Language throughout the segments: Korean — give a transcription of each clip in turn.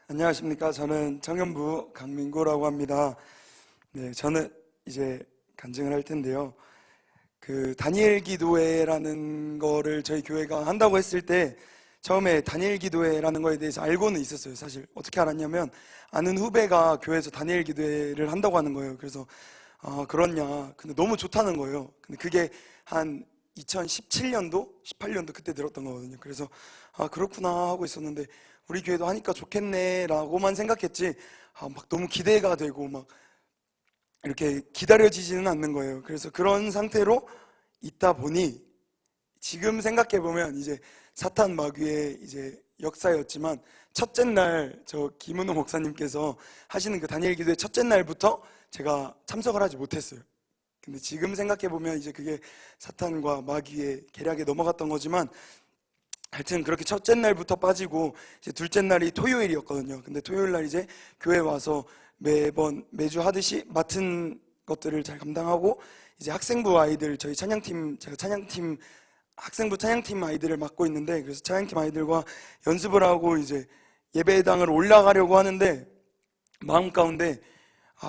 안녕하십니까. 저는 청년부 강민구라고 합니다. 네, 저는 이제 간증을 할 텐데요. 그 다니엘 기도회라는 거를 저희 교회가 한다고 했을 때 처음에 다니엘 기도회라는 거에 대해서 알고는 있었어요. 사실 어떻게 알았냐면 아는 후배가 교회에서 다니엘 기도회를 한다고 하는 거예요. 그래서 그렇냐. 근데 너무 좋다는 거예요. 근데 그게 한 2017년도, 18년도 그때 들었던 거거든요. 그래서 그렇구나 하고 있었는데 우리 교회도 하니까 좋겠네 라고만 생각했지 막 너무 기대가 되고 막 이렇게 기다려지지는 않는 거예요. 그래서 그런 상태로 있다 보니 지금 생각해보면 이제 사탄 마귀의 이제 역사였지만 첫째 날 저 김은호 목사님께서 하시는 그 다니엘 기도의 첫째 날부터 제가 참석을 하지 못했어요. 근데 지금 생각해보면 이제 그게 사탄과 마귀의 계략에 넘어갔던 거지만 하여튼 그렇게 첫째 날부터 빠지고 이제 둘째 날이 토요일이었거든요. 근데 토요일 날 이제 교회 와서 매주 하듯이 맡은 것들을 잘 감당하고 이제 학생부 아이들 저희 찬양팀 제가 찬양팀 학생부 찬양팀 아이들을 맡고 있는데 그래서 찬양팀 아이들과 연습을 하고 이제 예배당을 올라가려고 하는데 마음 가운데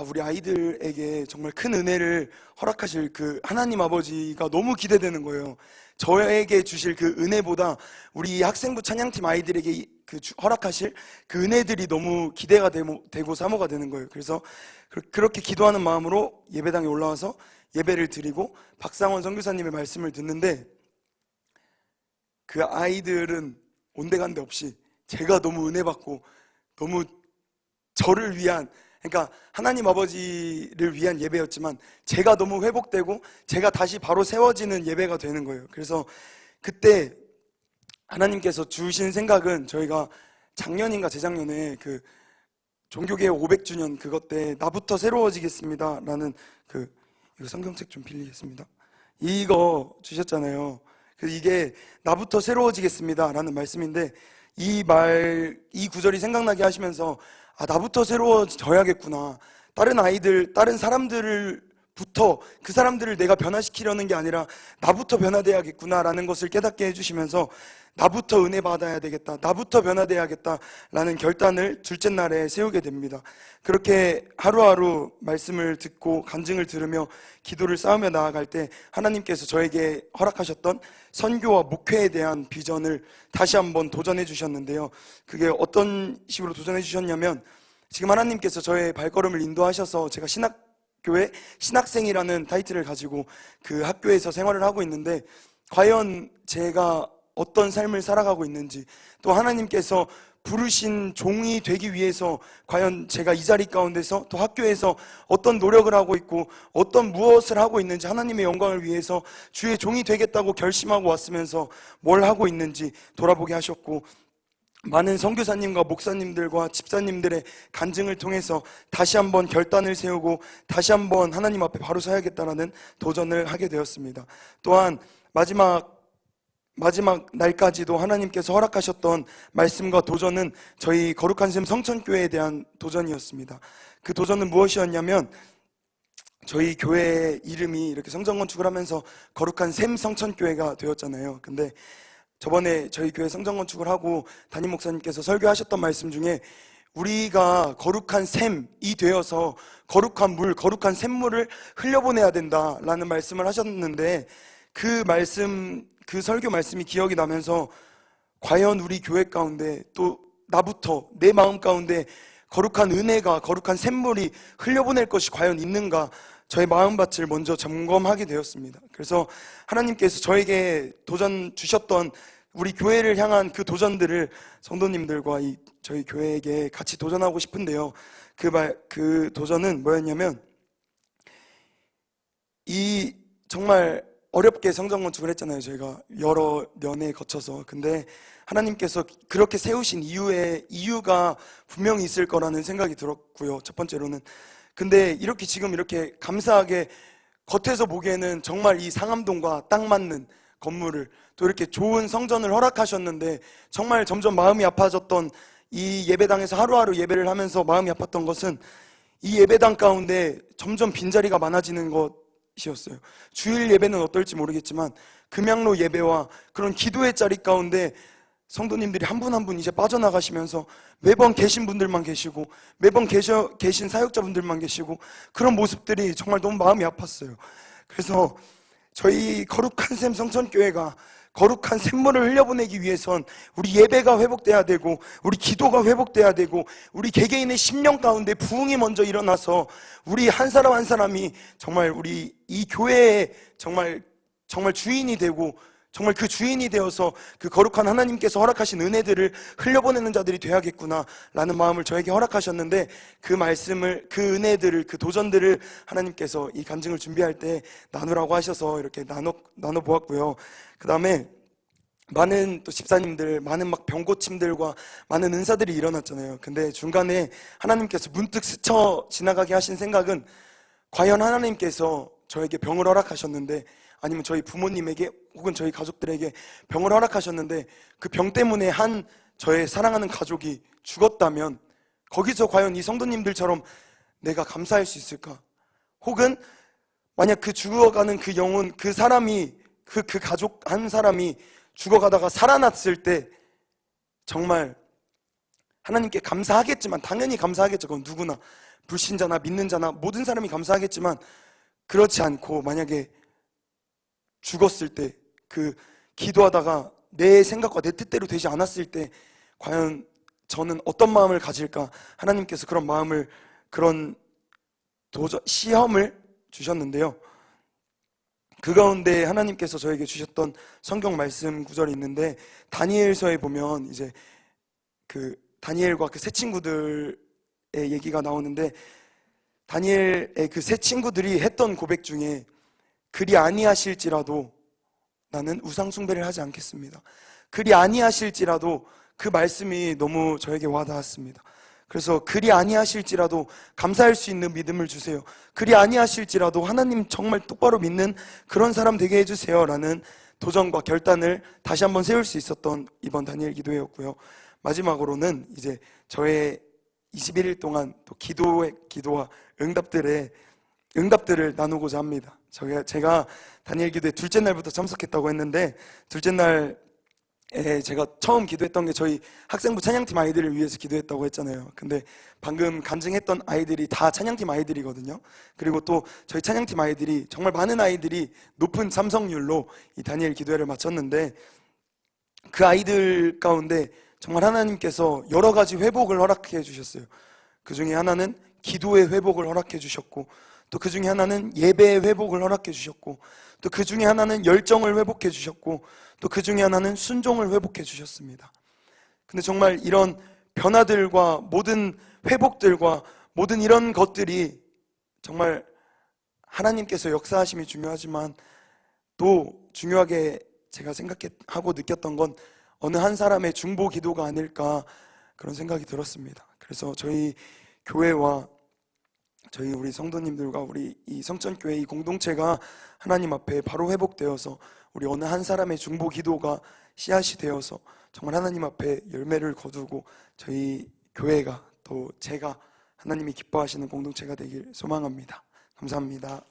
우리 아이들에게 정말 큰 은혜를 허락하실 그 하나님 아버지가 너무 기대되는 거예요. 저에게 주실 그 은혜보다 우리 학생부 찬양팀 아이들에게 허락하실 그 은혜들이 너무 기대가 되고 사모가 되는 거예요. 그래서 그렇게 기도하는 마음으로 예배당에 올라와서 예배를 드리고 박상원 선교사님의 말씀을 듣는데 그 아이들은 온데간데 없이 제가 너무 은혜 받고 너무 저를 위한 그러니까 하나님 아버지를 위한 예배였지만 제가 너무 회복되고 제가 다시 바로 세워지는 예배가 되는 거예요. 그래서 그때 하나님께서 주신 생각은 저희가 작년인가 재작년에 그 종교개혁 500주년 그것 때 나부터 새로워지겠습니다 라는 이거 성경책 좀 빌리겠습니다. 이거 주셨잖아요. 그래서 이게 나부터 새로워지겠습니다 라는 말씀인데 이 구절이 생각나게 하시면서 나부터 새로워져야겠구나. 다른 사람들부터 그 사람들을 내가 변화시키려는 게 아니라 나부터 변화돼야겠구나라는 것을 깨닫게 해주시면서 나부터 은혜 받아야 되겠다. 나부터 변화돼야겠다라는 결단을 둘째 날에 세우게 됩니다. 그렇게 하루하루 말씀을 듣고 간증을 들으며 기도를 쌓으며 나아갈 때 하나님께서 저에게 허락하셨던 선교와 목회에 대한 비전을 다시 한번 도전해 주셨는데요. 그게 어떤 식으로 도전해 주셨냐면 지금 하나님께서 저의 발걸음을 인도하셔서 제가 신학교의 신학생이라는 타이틀을 가지고 그 학교에서 생활을 하고 있는데 과연 제가 어떤 삶을 살아가고 있는지 또 하나님께서 부르신 종이 되기 위해서 과연 제가 이 자리 가운데서 또 학교에서 어떤 노력을 하고 있고 어떤 무엇을 하고 있는지 하나님의 영광을 위해서 주의 종이 되겠다고 결심하고 왔으면서 뭘 하고 있는지 돌아보게 하셨고 많은 선교사님과 목사님들과 집사님들의 간증을 통해서 다시 한번 결단을 세우고 다시 한번 하나님 앞에 바로 서야겠다라는 도전을 하게 되었습니다. 또한 마지막 날까지도 하나님께서 허락하셨던 말씀과 도전은 저희 거룩한 샘 성천교회에 대한 도전이었습니다. 그 도전은 무엇이었냐면 저희 교회 이름이 이렇게 성전 건축을 하면서 거룩한 샘 성천교회가 되었잖아요. 근데 저번에 저희 교회 성전 건축을 하고 담임 목사님께서 설교하셨던 말씀 중에 우리가 거룩한 샘이 되어서 거룩한 물, 거룩한 샘물을 흘려보내야 된다라는 말씀을 하셨는데 그 설교 말씀이 기억이 나면서 과연 우리 교회 가운데 또 나부터 내 마음 가운데 거룩한 은혜가 거룩한 샘물이 흘려보낼 것이 과연 있는가 저의 마음밭을 먼저 점검하게 되었습니다. 그래서 하나님께서 저에게 도전 주셨던 우리 교회를 향한 그 도전들을 성도님들과 저희 교회에게 같이 도전하고 싶은데요. 그 도전은 뭐였냐면 정말 어렵게 성전 건축을 했잖아요. 저희가 여러 년에 거쳐서. 근데 하나님께서 그렇게 세우신 이유가 분명히 있을 거라는 생각이 들었고요. 첫 번째로는 근데 지금 이렇게 감사하게 겉에서 보기에는 정말 이 상암동과 딱 맞는 건물을 또 이렇게 좋은 성전을 허락하셨는데 정말 점점 마음이 아파졌던 이 예배당에서 하루하루 예배를 하면서 마음이 아팠던 것은 이 예배당 가운데 점점 빈자리가 많아지는 것이었어요. 주일 예배는 어떨지 모르겠지만 금양로 예배와 그런 기도의 자리 가운데 성도님들이 한 분 한 분 이제 빠져나가시면서 매번 계신 분들만 계시고 매번 계신 사역자분들만 계시고 그런 모습들이 정말 너무 마음이 아팠어요. 그래서 저희 거룩한 샘 성천교회가 거룩한 샘물을 흘려보내기 위해선 우리 예배가 회복돼야 되고 우리 기도가 회복돼야 되고 우리 개개인의 심령 가운데 부흥이 먼저 일어나서 우리 한 사람 한 사람이 정말 우리 이 교회의 정말 주인이 되고 정말 그 주인이 되어서 그 거룩한 하나님께서 허락하신 은혜들을 흘려보내는 자들이 돼야겠구나 라는 마음을 저에게 허락하셨는데, 그 말씀을, 그 은혜들을, 그 도전들을 하나님께서 이 간증을 준비할 때 나누라고 하셔서 이렇게 나눠 보았고요. 그 다음에 많은 또 집사님들, 많은 막 병고침들과 많은 은사들이 일어났잖아요. 근데 중간에 하나님께서 문득 스쳐 지나가게 하신 생각은, 과연 하나님께서 저에게 병을 허락하셨는데, 아니면 저희 부모님에게 혹은 저희 가족들에게 병을 허락하셨는데 그 병 때문에 한 저의 사랑하는 가족이 죽었다면 거기서 과연 이 성도님들처럼 내가 감사할 수 있을까? 혹은 만약 그 죽어가는 그 영혼, 그 사람이, 그 가족 한 사람이 죽어가다가 살아났을 때 정말 하나님께 감사하겠지만, 당연히 감사하겠죠. 그건 누구나, 불신자나 믿는 자나 모든 사람이 감사하겠지만, 그렇지 않고 만약에 죽었을 때, 그 기도하다가 내 생각과 내 뜻대로 되지 않았을 때 과연 저는 어떤 마음을 가질까? 하나님께서 그런 마음을, 그런 시험을 주셨는데요. 그 가운데 하나님께서 저에게 주셨던 성경 말씀 구절이 있는데, 다니엘서에 보면 이제 그 다니엘과 그 세 친구들의 얘기가 나오는데, 다니엘의 그 세 친구들이 했던 고백 중에 그리 아니하실지라도 나는 우상 숭배를 하지 않겠습니다. 그리 아니하실지라도, 그 말씀이 너무 저에게 와닿았습니다. 그래서 그리 아니하실지라도 감사할 수 있는 믿음을 주세요. 그리 아니하실지라도 하나님 정말 똑바로 믿는 그런 사람 되게 해주세요 라는 도전과 결단을 다시 한번 세울 수 있었던 이번 다니엘 기도회였고요. 마지막으로는 이제 저의 21일 동안 또 기도와 응답들을 나누고자 합니다. 제가 다니엘 기도회 둘째 날부터 참석했다고 했는데, 둘째 날에 제가 처음 기도했던 게 저희 학생부 찬양팀 아이들을 위해서 기도했다고 했잖아요. 근데 방금 간증했던 아이들이 다 찬양팀 아이들이거든요. 그리고 또 저희 찬양팀 아이들이, 정말 많은 아이들이 높은 참석률로 이 다니엘 기도회를 마쳤는데, 그 아이들 가운데 정말 하나님께서 여러 가지 회복을 허락해 주셨어요. 그 중에 하나는 기도의 회복을 허락해 주셨고, 또 그 중에 하나는 예배의 회복을 허락해 주셨고, 또 그 중에 하나는 열정을 회복해 주셨고, 또 그 중에 하나는 순종을 회복해 주셨습니다. 근데 정말 이런 변화들과 모든 회복들과 모든 이런 것들이 정말 하나님께서 역사하심이 중요하지만, 또 중요하게 제가 생각하고 느꼈던 건 어느 한 사람의 중보 기도가 아닐까, 그런 생각이 들었습니다. 그래서 저희 교회와 저희 우리 성도님들과 우리 이 성천교회 이 공동체가 하나님 앞에 바로 회복되어서, 우리 어느 한 사람의 중보 기도가 씨앗이 되어서 정말 하나님 앞에 열매를 거두고 저희 교회가, 또 제가 하나님이 기뻐하시는 공동체가 되길 소망합니다. 감사합니다.